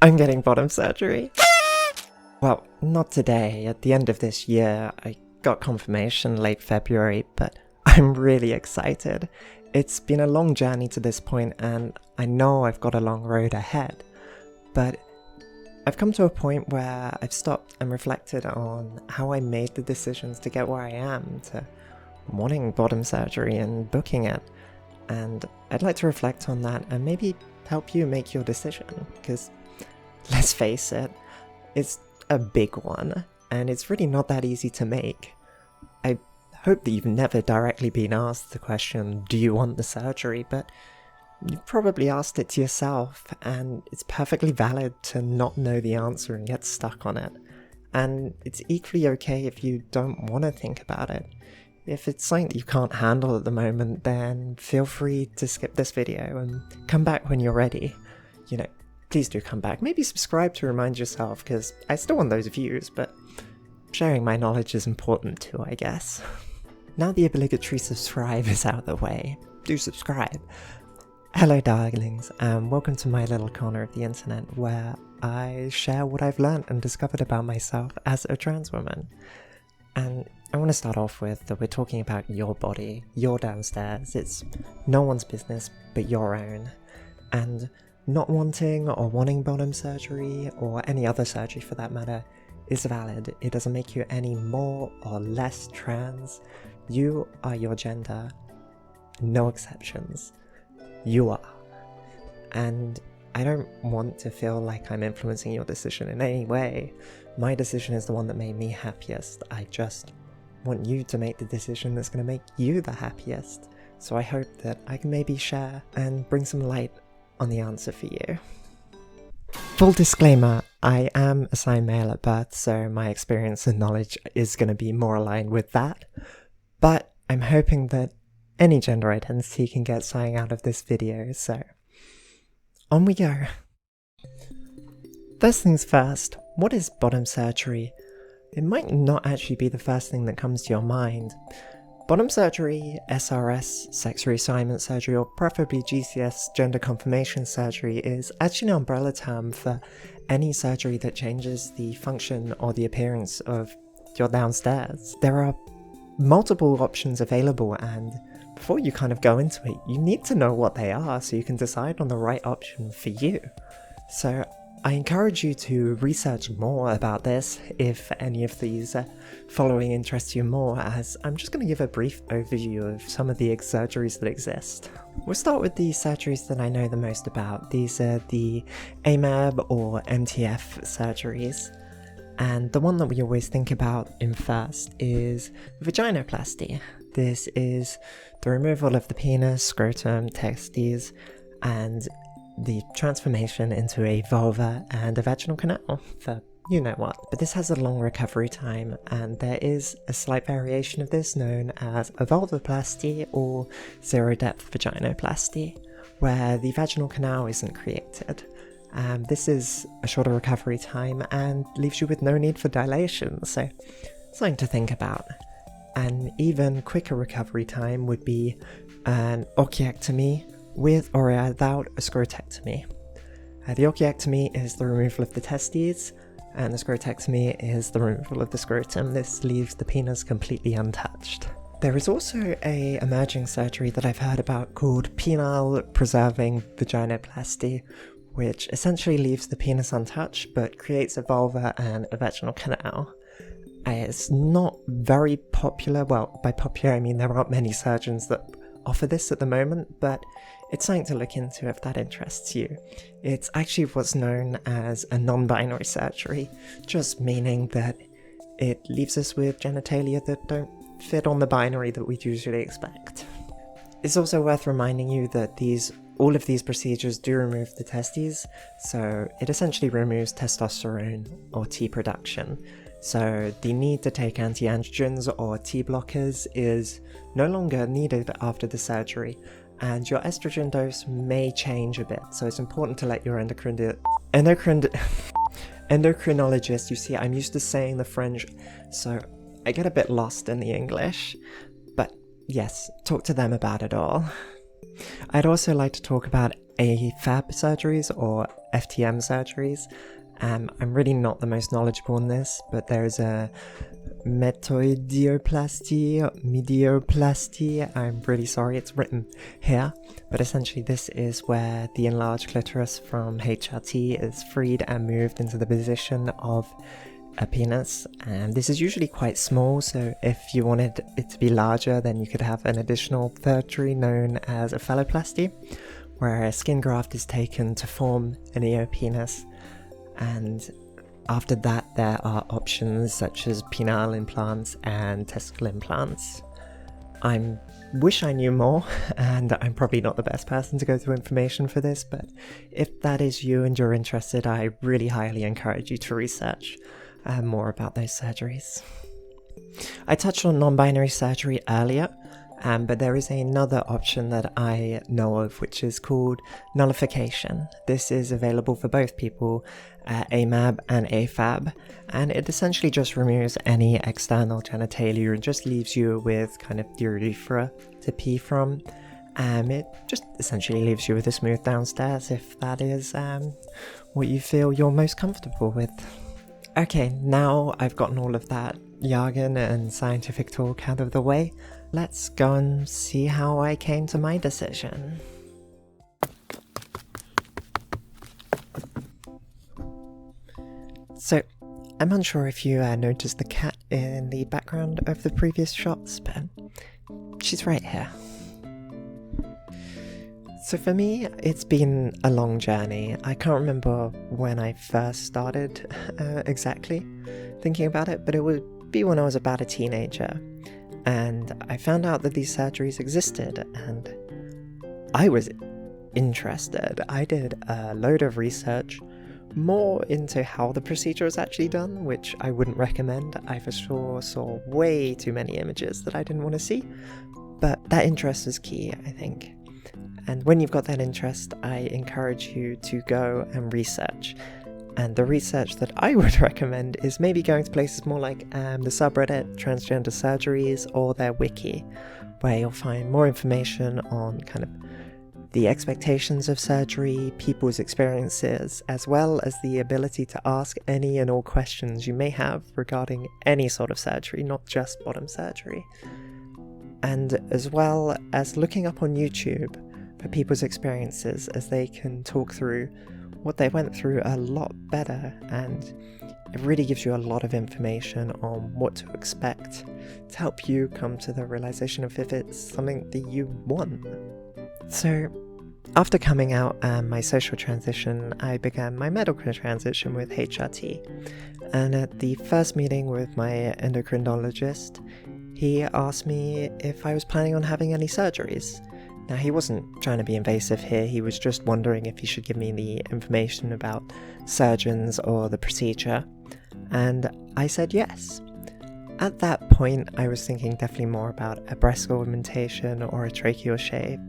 I'm getting bottom surgery. Well, not today. At the end of this year, I got confirmation late February, but I'm really excited. It's been a long journey to this point, and I know I've got a long road ahead, but I've come to a point where I've stopped and reflected on how I made the decisions to get where I am, to wanting bottom surgery and booking it, and I'd like to reflect on that and maybe help you make your decision, because let's face it, it's a big one, and it's really not that easy to make. I hope that you've never directly been asked the question, do you want the surgery, but you've probably asked it to yourself, and it's perfectly valid to not know the answer and get stuck on it. And it's equally okay if you don't want to think about it. If it's something that you can't handle at the moment, then feel free to skip this video and come back when you're ready. You know, please do come back. Maybe subscribe to remind yourself, because I still want those views, but sharing my knowledge is important too, I guess. Now the obligatory subscribe is out of the way, do subscribe. Hello darlings, and welcome to my little corner of the internet where I share what I've learned and discovered about myself as a trans woman. And I want to start off with that we're talking about your body, your downstairs. It's no one's business but your own. And not wanting or wanting bottom surgery, or any other surgery for that matter, is valid. It doesn't make you any more or less trans. You are your gender. No exceptions. You are. And I don't want to feel like I'm influencing your decision in any way. My decision is the one that made me happiest. I just want you to make the decision that's going to make you the happiest. So I hope that I can maybe share and bring some light on the answer for you. Full disclaimer, I am assigned male at birth, so my experience and knowledge is going to be more aligned with that. But I'm hoping that any gender identity can get something out of this video, so on we go. First things first, what is bottom surgery? It might not actually be the first thing that comes to your mind. Bottom surgery, SRS, sex reassignment surgery, or preferably GCS, gender confirmation surgery, is actually an umbrella term for any surgery that changes the function or the appearance of your downstairs. There are multiple options available, and before you kind of go into it, you need to know what they are so you can decide on the right option for you. So I encourage you to research more about this if any of these following interest you more, as I'm just going to give a brief overview of some of the surgeries that exist. We'll start with the surgeries that I know the most about. These are the AMAB or MTF surgeries, and the one that we always think about in first is vaginoplasty. This is the removal of the penis, scrotum, testes, and the transformation into a vulva and a vaginal canal for you know what. But this has a long recovery time, and there is a slight variation of this known as a vulvoplasty or zero-depth vaginoplasty, where the vaginal canal isn't created. This is a shorter recovery time and leaves you with no need for dilation, so something to think about. An even quicker recovery time would be an orchiectomy with or without a scrotectomy. The orchiectomy is the removal of the testes, and the scrotectomy is the removal of the scrotum. This leaves the penis completely untouched. There is also a emerging surgery that I've heard about called penile preserving vaginoplasty, which essentially leaves the penis untouched but creates a vulva and a vaginal canal. It's not very popular. Well, by popular I mean there aren't many surgeons that offer this at the moment, but it's something to look into if that interests you. It's actually what's known as a non-binary surgery, just meaning that it leaves us with genitalia that don't fit on the binary that we'd usually expect. It's also worth reminding you that all of these procedures do remove the testes, so it essentially removes testosterone or T production. So the need to take anti-androgens or T blockers is no longer needed after the surgery, and your estrogen dose may change a bit, so it's important to let your endocrinologist, you see I'm used to saying the French, so I get a bit lost in the English, but yes, talk to them about it all. I'd also like to talk about AFAB surgeries or FTM surgeries. I'm really not the most knowledgeable in this, but there's a medioplasty. I'm really sorry, it's written here, but essentially this is where the enlarged clitoris from HRT is freed and moved into the position of a penis, and this is usually quite small, so if you wanted it to be larger, then you could have an additional surgery known as a phalloplasty, where a skin graft is taken to form an eopenis, and after that there are options such as penile implants and testicle implants. I wish I knew more, and I'm probably not the best person to go through information for this, but if that is you and you're interested, I really highly encourage you to research more about those surgeries. I touched on non-binary surgery earlier, but there is another option that I know of which is called nullification. This is available for both people, AMAB and AFAB, and it essentially just removes any external genitalia and just leaves you with kind of the urethra to pee from. It just essentially leaves you with a smooth downstairs if that is what you feel you're most comfortable with. Okay, now I've gotten all of that jargon and scientific talk out of the way, let's go and see how I came to my decision. So, I'm unsure if you noticed the cat in the background of the previous shots, but she's right here. So for me, it's been a long journey. I can't remember when I first started exactly thinking about it, but it would be when I was about a teenager. And I found out that these surgeries existed, and I was interested. I did a load of research, more into how the procedure was actually done, which I wouldn't recommend. I for sure saw way too many images that I didn't want to see, but that interest was key, I think. And when you've got that interest, I encourage you to go and research. And the research that I would recommend is maybe going to places more like the subreddit Transgender Surgeries or their wiki, where you'll find more information on kind of the expectations of surgery, people's experiences, as well as the ability to ask any and all questions you may have regarding any sort of surgery, not just bottom surgery. And as well as looking up on YouTube for people's experiences, as they can talk through what they went through a lot better, and it really gives you a lot of information on what to expect to help you come to the realization of if it's something that you want. So after coming out and my social transition, I began my medical transition with HRT, and at the first meeting with my endocrinologist, he asked me if I was planning on having any surgeries. Now, he wasn't trying to be invasive here, he was just wondering if he should give me the information about surgeons or the procedure, and I said yes. At that point, I was thinking definitely more about a breast augmentation or a tracheal shave,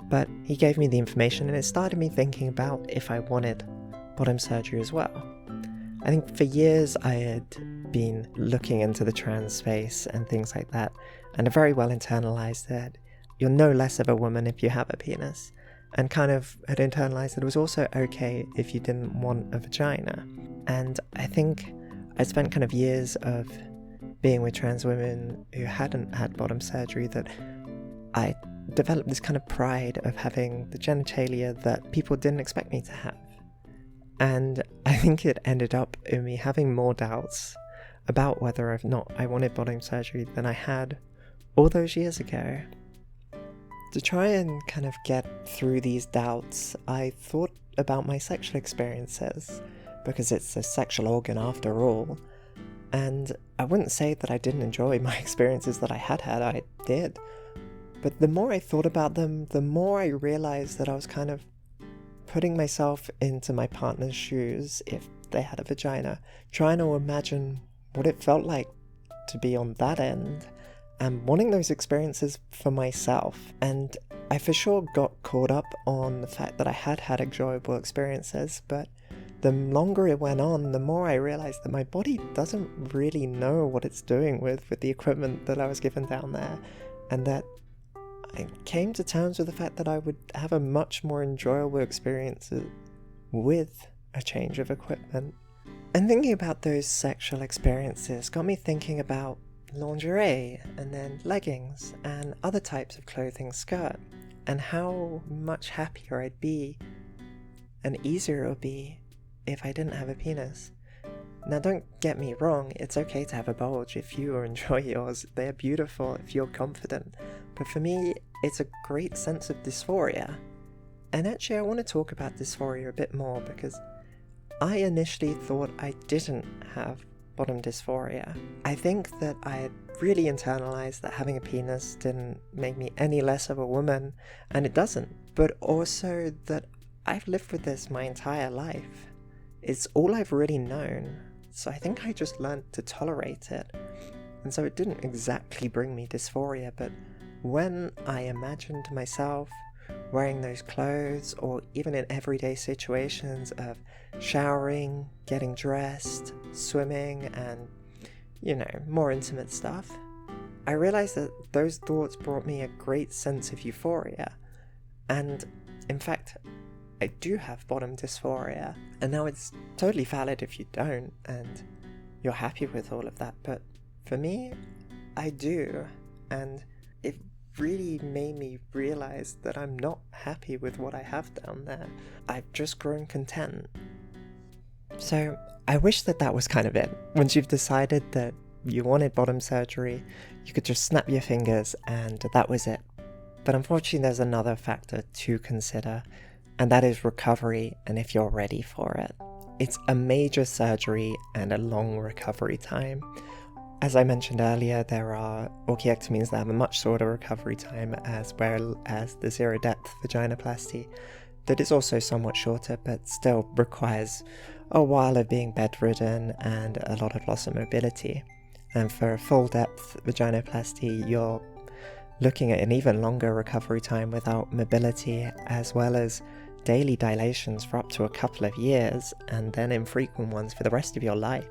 but he gave me the information and it started me thinking about if I wanted bottom surgery as well. I think for years I had been looking into the trans space and things like that, and I very well internalized that you're no less of a woman if you have a penis, and kind of had internalized that it was also okay if you didn't want a vagina. And I think I spent kind of years of being with trans women who hadn't had bottom surgery that I developed this kind of pride of having the genitalia that people didn't expect me to have. And I think it ended up in me having more doubts about whether or not I wanted bottom surgery than I had all those years ago. To try and kind of get through these doubts, I thought about my sexual experiences, because it's a sexual organ after all, and I wouldn't say that I didn't enjoy my experiences that I had, I did, but the more I thought about them, the more I realized that I was kind of putting myself into my partner's shoes if they had a vagina, trying to imagine what it felt like to be on that end, and wanting those experiences for myself. And I for sure got caught up on the fact that I had had enjoyable experiences, but the longer it went on, the more I realized that my body doesn't really know what it's doing with the equipment that I was given down there, and that I came to terms with the fact that I would have a much more enjoyable experience with a change of equipment. And thinking about those sexual experiences got me thinking about lingerie, and then leggings, and other types of clothing skirt, and how much happier I'd be, and easier it would be, if I didn't have a penis. Now don't get me wrong, it's okay to have a bulge if you enjoy yours, they're beautiful if you're confident, but for me, it's a great sense of dysphoria. And actually I want to talk about dysphoria a bit more, because I initially thought I didn't have bottom dysphoria. I think that I had really internalized that having a penis didn't make me any less of a woman, and it doesn't, but also that I've lived with this my entire life. It's all I've really known, so I think I just learned to tolerate it, and so it didn't exactly bring me dysphoria, but when I imagined myself wearing those clothes, or even in everyday situations of showering, getting dressed, swimming, and, more intimate stuff, I realized that those thoughts brought me a great sense of euphoria. And in fact, I do have bottom dysphoria, and now it's totally valid if you don't, and you're happy with all of that, but for me, I do, and it really made me realize that I'm not happy with what I have down there. I've just grown content. So I wish that was kind of it. Once you've decided that you wanted bottom surgery, you could just snap your fingers and that was it. But unfortunately there's another factor to consider, and that is recovery, and if you're ready for it. It's a major surgery and a long recovery time. As I mentioned earlier, there are orchiectomies that have a much shorter recovery time, as well as the zero-depth vaginoplasty that is also somewhat shorter, but still requires a while of being bedridden and a lot of loss of mobility. And for a full-depth vaginoplasty, you're looking at an even longer recovery time without mobility, as well as daily dilations for up to a couple of years, and then infrequent ones for the rest of your life.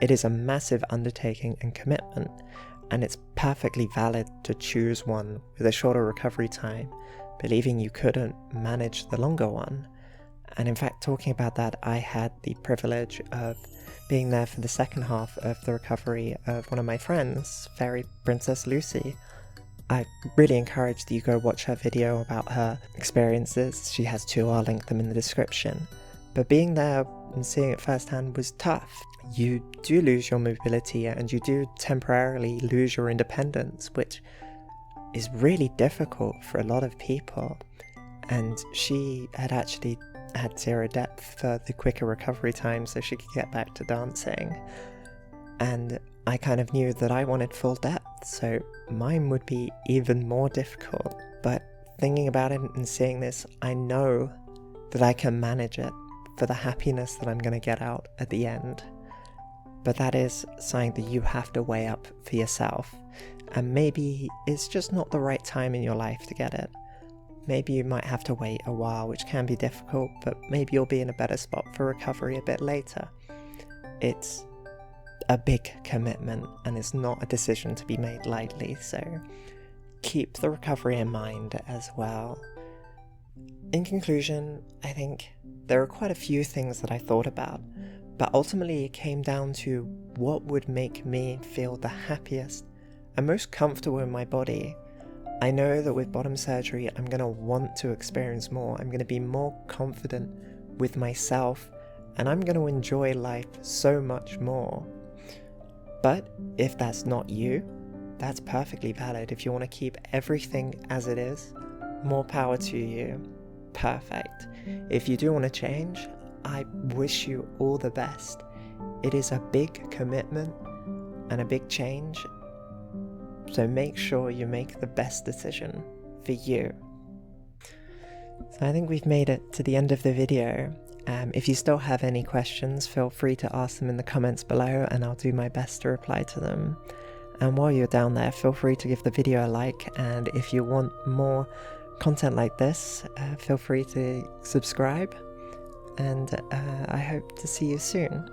It is a massive undertaking and commitment, and it's perfectly valid to choose one with a shorter recovery time, believing you couldn't manage the longer one. And in fact, talking about that, I had the privilege of being there for the second half of the recovery of one of my friends, Fairy Princess Lucy. I really encourage that you go watch her video about her experiences. She has two, I'll link them in the description. But being there and seeing it firsthand was tough. You do lose your mobility and you do temporarily lose your independence, which is really difficult for a lot of people. And she had actually had zero depth for the quicker recovery time so she could get back to dancing. And I kind of knew that I wanted full depth, so mine would be even more difficult. But thinking about it and seeing this, I know that I can manage it for the happiness that I'm going to get out at the end. But that is something that you have to weigh up for yourself. And maybe it's just not the right time in your life to get it. Maybe you might have to wait a while, which can be difficult, but maybe you'll be in a better spot for recovery a bit later. It's a big commitment, and it's not a decision to be made lightly, so keep the recovery in mind as well. In conclusion, I think there are quite a few things that I thought about, but ultimately it came down to what would make me feel the happiest and most comfortable in my body. I know that with bottom surgery, I'm going to want to experience more. I'm going to be more confident with myself, and I'm going to enjoy life so much more. But if that's not you, that's perfectly valid. If you want to keep everything as it is, more power to you. Perfect. If you do want to change, I wish you all the best. It is a big commitment and a big change, so make sure you make the best decision for you. So I think we've made it to the end of the video. If you still have any questions, feel free to ask them in the comments below and I'll do my best to reply to them. And while you're down there, feel free to give the video a like, and if you want more content like this, feel free to subscribe, and I hope to see you soon.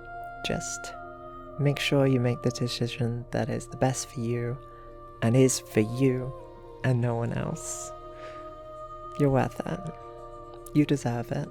Just make sure you make the decision that is the best for you and is for you and no one else. You're worth it. You deserve it.